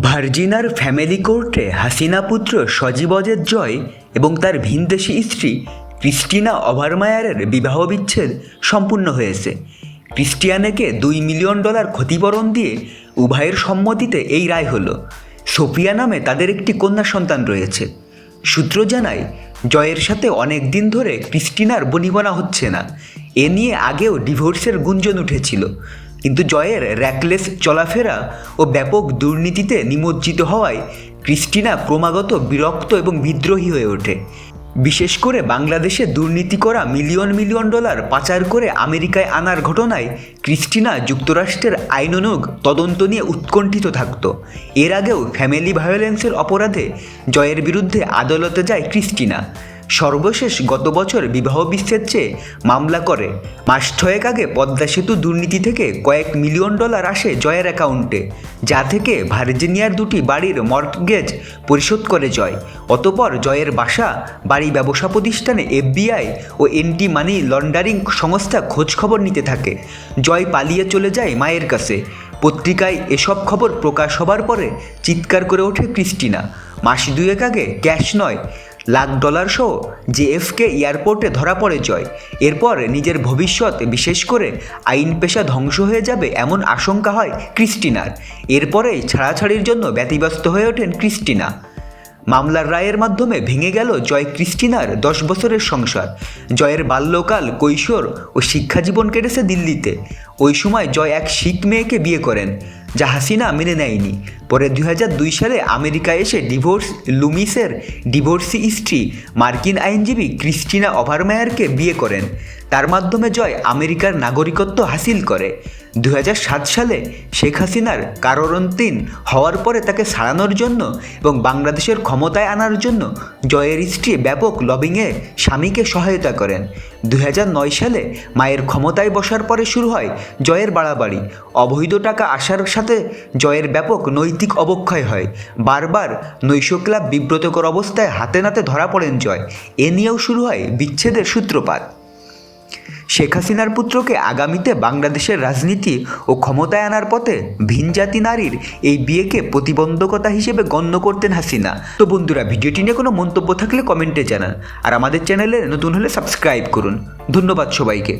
ভার্জিনার family কোর্টে হাসিনা পুত্র সজীব অজের জয় এবং তার ভিনদেশী স্ত্রী ক্রিস্টিনা ওভারমায়ারের বিবাহ বিচ্ছেদ সম্পূর্ণ হয়েছে। ক্রিস্টিয়ানেকে $2 মিলিয়ন ক্ষতিপূরণ দিয়ে উভয়ের সম্মতিতে এই রায় হলো। সোফিয়া নামে তাদের একটি কন্যা সন্তান রয়েছে। সূত্র জানায়, জয়ের সাথে অনেক দিন ধরে ক্রিস্টিনার বনিবনা হচ্ছে না। এ নিয়ে আগেও ডিভোর্সের গুঞ্জন উঠেছিল, কিন্তু জয়ের র্যাকলেস চলাফেরা ও ব্যাপক দুর্নীতিতে নিমজ্জিত হওয়ায় ক্রিস্টিনা ক্রমাগত বিরক্ত এবং বিদ্রোহী হয়ে ওঠে। বিশেষ করে বাংলাদেশে দুর্নীতি করা মিলিয়ন মিলিয়ন ডলার পাচার করে আমেরিকায় আনার ঘটনায় ক্রিস্টিনা যুক্তরাষ্ট্রের আইনানুগ তদন্ত নিয়ে উৎকণ্ঠিত থাকত। এর আগেও ফ্যামিলি ভায়োলেন্সের অপরাধে জয়ের বিরুদ্ধে আদালতে যায় ক্রিস্টিনা। সর্বশেষ গত বছর বিবাহ বিচ্ছেদ চেয়ে মামলা করে। মাস 6 আগে পদ্মা সেতু দুর্নীতি থেকে কয়েক মিলিয়ন ডলার আসে জয়ের অ্যাকাউন্টে, যা থেকে ভার্জিনিয়ার 2টি বাড়ির মর্টগেজ পরিশোধ করে জয়। অতঃপর জয়ের বাসা, বাড়ি, ব্যবসা প্রতিষ্ঠানে FBI ও অ্যান্টি মানি লন্ডারিং সংস্থা খোঁজখবর নিতে থাকে। জয় পালিয়ে চলে যায় মায়ের কাছে। পত্রিকায় এসব খবর প্রকাশ হবার পরে চিৎকার করে ওঠে ক্রিস্টিনা। মাস 2 আগে ক্যাশ নয়, লাখ ডলার সহ JFK এয়ারপোর্টে ধরা পড়ে জয়। এরপর নিজের ভবিষ্যৎ, বিশেষ করে আইন পেশা ধ্বংস হয়ে যাবে এমন আশঙ্কা হয় ক্রিস্টিনার। এরপরেই ছাড়াছাড়ির জন্য ব্যতিব্যস্ত হয়ে ওঠেন ক্রিস্টিনা। মামলার রায়ের মাধ্যমে ভেঙে গেল জয় ক্রিস্টিনার 10 বছরের সংসার। জয়ের বাল্যকাল, কৈশোর ও শিক্ষাজীবন কেটেছে দিল্লিতে। ওই সময় জয় এক শিখ মেয়েকে বিয়ে করেন, যা হাসিনা মেনে নেয়নি। পরে 2002 সালে আমেরিকায় এসে লুমিসের ডিভোর্সি স্ত্রী মার্কিন আইনজীবী ক্রিস্টিনা ওভারমায়ারকে বিয়ে করেন। তার মাধ্যমে জয় আমেরিকার নাগরিকত্ব হাসিল করে। 2007 সালে শেখ হাসিনার কারারুদ্ধীন হওয়ার পরে তাকে ছাড়ানোর জন্য এবং বাংলাদেশের ক্ষমতায় আনার জন্য জয়ের স্ত্রী ব্যাপক লবিংয়ে স্বামীকে সহায়তা করেন। 2009 সালে মায়ের ক্ষমতায় বসার পরে শুরু হয় জয়ের বাড়াবাড়ি। অবৈধ টাকা আসার সাথে জয়ের ব্যাপক নৈতিক অবক্ষয় হয়। বারবার নৈশ ক্লাব বিব্রতকর অবস্থায় হাতে নাতে ধরা পড়েন জয়। এ নিয়েও শুরু হয় বিচ্ছেদের সূত্রপাত। শেখ হাসিনার পুত্রকে আগামীতে বাংলাদেশের রাজনীতি ও ক্ষমতায় আনার পথে ভিনজাতি নারীর এই বিয়েকে প্রতিবন্ধকতা হিসেবে গণ্য করতেন হাসিনা। তো বন্ধুরা, ভিডিওটি নিয়ে কোনো মন্তব্য থাকলে কমেন্টে জানান, আর আমাদের চ্যানেলে নতুন হলে সাবস্ক্রাইব করুন। ধন্যবাদ সবাইকে।